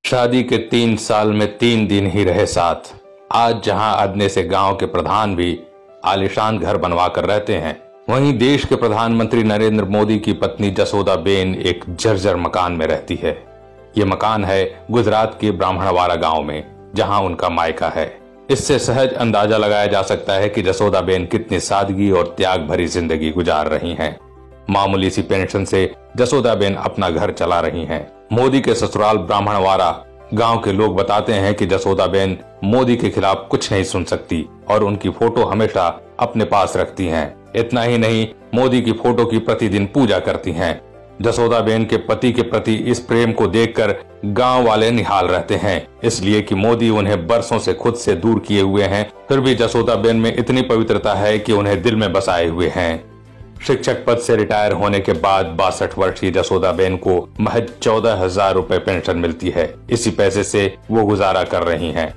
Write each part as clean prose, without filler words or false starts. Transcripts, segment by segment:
शादी के 3 साल में 3 दिन ही रहे साथ। आज जहां अदने से गांव के प्रधान भी आलीशान घर बनवा कर रहते हैं, वहीं देश के प्रधानमंत्री नरेंद्र मोदी की पत्नी जसोदाबेन एक जर्जर मकान में रहती है। ये मकान है गुजरात के ब्राह्मणवाड़ा गांव में, जहां उनका मायका है। इससे सहज अंदाजा लगाया जा सकता है कि जसोदाबेन कितनी सादगी और त्याग भरी जिंदगी गुजार रही हैं। मामूली सी पेंशन से जसोदाबेन अपना घर चला रही हैं। मोदी के ससुराल ब्राह्मणवाड़ा गांव के लोग बताते हैं कि जसोदाबेन मोदी के खिलाफ कुछ नहीं सुन सकती और उनकी फोटो हमेशा अपने पास रखती हैं। इतना ही नहीं, मोदी की फोटो की प्रतिदिन पूजा करती हैं। जसोदाबेन के पति के प्रति इस प्रेम को देखकर गांव वाले निहाल रहते हैं, इसलिए कि मोदी उन्हें बरसों से खुद से दूर किए हुए हैं, फिर भी जसोदाबेन में इतनी पवित्रता है कि उन्हें दिल में बसाए हुए हैं। शिक्षक पद से रिटायर होने के बाद 62 वर्षीय जसोदाबेन को महज 14,000 रुपए पेंशन मिलती है। इसी पैसे से वो गुजारा कर रही हैं।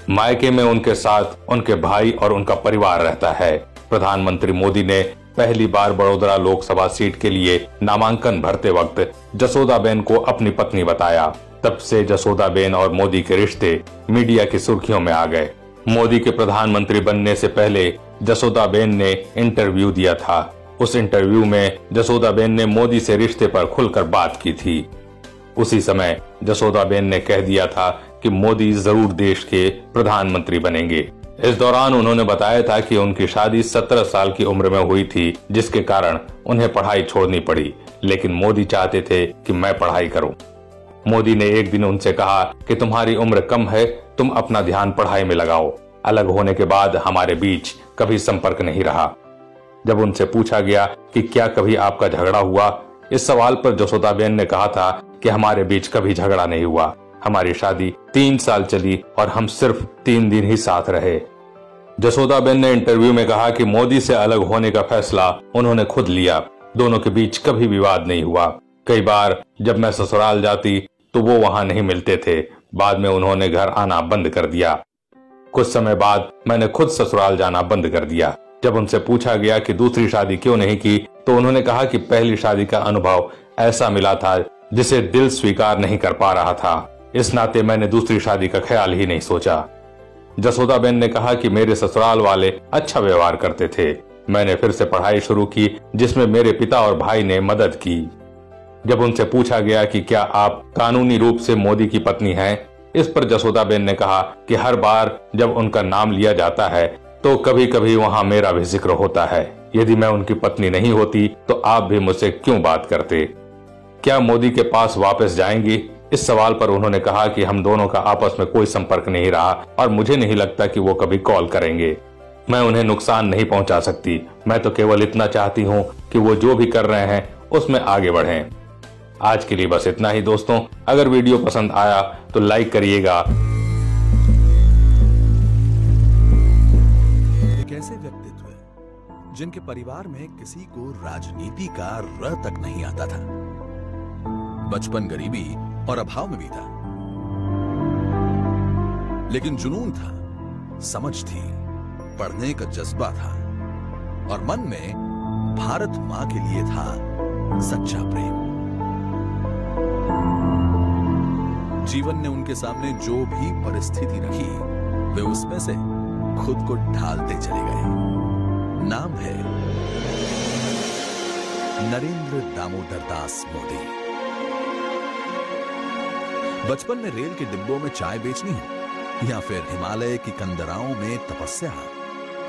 मायके में उनके साथ उनके भाई और उनका परिवार रहता है। प्रधानमंत्री मोदी ने पहली बार बड़ोदरा लोकसभा सीट के लिए नामांकन भरते वक्त जसोदाबेन को अपनी पत्नी बताया। तब से जसोदाबेन और मोदी के रिश्ते मीडिया की सुर्खियों में आ गए। मोदी के प्रधानमंत्री बनने से पहले जसोदाबेन ने इंटरव्यू दिया था। उस इंटरव्यू में जसोदाबेन ने मोदी से रिश्ते पर खुलकर बात की थी। उसी समय जसोदाबेन ने कह दिया था कि मोदी जरूर देश के प्रधानमंत्री बनेंगे। इस दौरान उन्होंने बताया था कि उनकी शादी 17 साल की उम्र में हुई थी, जिसके कारण उन्हें पढ़ाई छोड़नी पड़ी, लेकिन मोदी चाहते थे कि मैं पढ़ाई करूं। मोदी ने एक दिन उनसे कहा कि तुम्हारी उम्र कम है, तुम अपना ध्यान पढ़ाई में लगाओ। अलग होने के बाद हमारे बीच कभी संपर्क नहीं रहा। जब उनसे पूछा गया कि क्या कभी आपका झगड़ा हुआ, इस सवाल पर जसोदाबेन ने कहा था कि हमारे बीच कभी झगड़ा नहीं हुआ। हमारी शादी 3 साल चली और हम सिर्फ 3 दिन ही साथ रहे। जसोदाबेन ने इंटरव्यू में कहा कि मोदी से अलग होने का फैसला उन्होंने खुद लिया। दोनों के बीच कभी विवाद नहीं हुआ। कई बार जब मैं ससुराल जाती तो वो वहां नहीं मिलते थे। बाद में उन्होंने घर आना बंद कर दिया। कुछ समय बाद मैंने खुद ससुराल जाना बंद कर दिया। जब उनसे पूछा गया कि दूसरी शादी क्यों नहीं की, तो उन्होंने कहा कि पहली शादी का अनुभव ऐसा मिला था जिसे दिल स्वीकार नहीं कर पा रहा था। इस नाते मैंने दूसरी शादी का ख्याल ही नहीं सोचा। जसोदाबेन ने कहा कि मेरे ससुराल वाले अच्छा व्यवहार करते थे। मैंने फिर से पढ़ाई शुरू की, जिसमें मेरे पिता और भाई ने मदद की। जब उनसे पूछा गया कि क्या आप कानूनी रूप से मोदी की पत्नी हैं, इस पर जसोदाबेन ने कहा कि हर बार जब उनका नाम लिया जाता है तो कभी कभी वहां मेरा भी जिक्र होता है। यदि मैं उनकी पत्नी नहीं होती तो आप भी मुझसे क्यों बात करते? क्या मोदी के पास वापस जाएंगी? इस सवाल पर उन्होंने कहा कि हम दोनों का आपस में कोई संपर्क नहीं रहा और मुझे नहीं लगता कि वो कभी कॉल करेंगे। मैं उन्हें नुकसान नहीं पहुंचा सकती। मैं तो केवल इतना चाहती हूं कि वो जो भी कर रहे हैं उसमें आगे बढ़ें। आज के लिए बस इतना ही दोस्तों। अगर वीडियो पसंद आया तो लाइक करिएगा। ऐसे व्यक्तित्व जिनके परिवार में किसी को राजनीति का र तक नहीं आता था। बचपन गरीबी और अभाव में बीता, लेकिन जुनून था, समझ थी, पढ़ने का जज्बा था और मन में भारत मां के लिए था सच्चा प्रेम। जीवन ने उनके सामने जो भी परिस्थिति रखी, वे उसमें से खुद को ढालते चले गए। नाम है नरेंद्र दामोदर दास मोदी। बचपन में रेल के डिब्बों में चाय बेचनी हो, या फिर हिमालय की कंदराओं में तपस्या,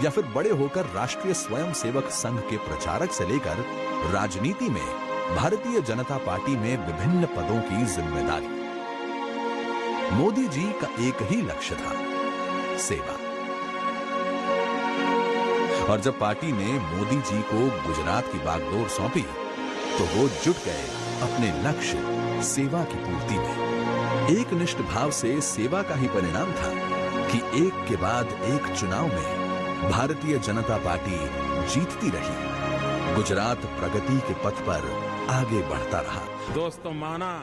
या फिर बड़े होकर राष्ट्रीय स्वयंसेवक संघ के प्रचारक से लेकर राजनीति में भारतीय जनता पार्टी में विभिन्न पदों की जिम्मेदारी, मोदी जी का एक ही लक्ष्य था, सेवा। और जब पार्टी ने मोदी जी को गुजरात की बागडोर सौंपी तो वो जुट गए अपने लक्ष्य सेवा की पूर्ति में। एक निष्ठ भाव से सेवा का ही परिणाम था कि एक के बाद एक चुनाव में भारतीय जनता पार्टी जीतती रही। गुजरात प्रगति के पथ पर आगे बढ़ता रहा। दोस्तों, माना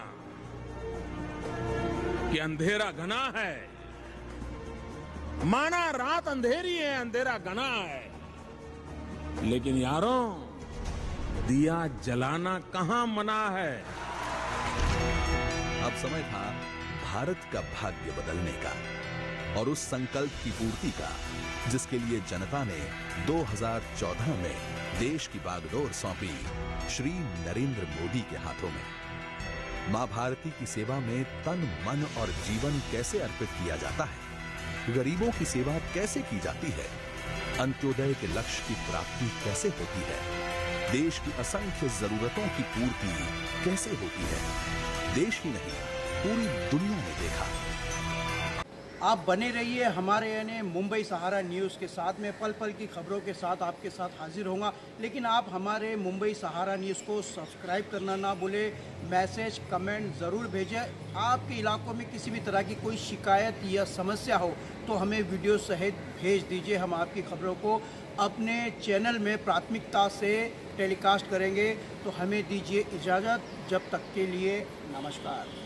कि अंधेरा घना है, माना रात अंधेरी है, अंधेरा घना है, लेकिन यारों, दिया जलाना कहां मना है। अब समय था भारत का भाग्य बदलने का और उस संकल्प की पूर्ति का जिसके लिए जनता ने 2014 में देश की बागडोर सौंपी श्री नरेंद्र मोदी के हाथों में। मां भारती की सेवा में तन, मन और जीवन कैसे अर्पित किया जाता है, गरीबों की सेवा कैसे की जाती है, अंत्योदय के लक्ष्य की प्राप्ति कैसे होती है, देश की असंख्य जरूरतों की पूर्ति कैसे होती है, देश ही नहीं पूरी दुनिया ने देखा। आप बने रहिए हमारे यानी मुंबई सहारा न्यूज़ के साथ में, पल पल की खबरों के साथ आपके साथ हाजिर होऊंगा। लेकिन आप हमारे मुंबई सहारा न्यूज़ को सब्सक्राइब करना ना भूलें, मैसेज कमेंट ज़रूर भेजें। आपके इलाकों में किसी भी तरह की कोई शिकायत या समस्या हो तो हमें वीडियो सहित भेज दीजिए। हम आपकी खबरों को अपने चैनल में प्राथमिकता से टेलीकास्ट करेंगे। तो हमें दीजिए इजाज़त, जब तक के लिए नमस्कार।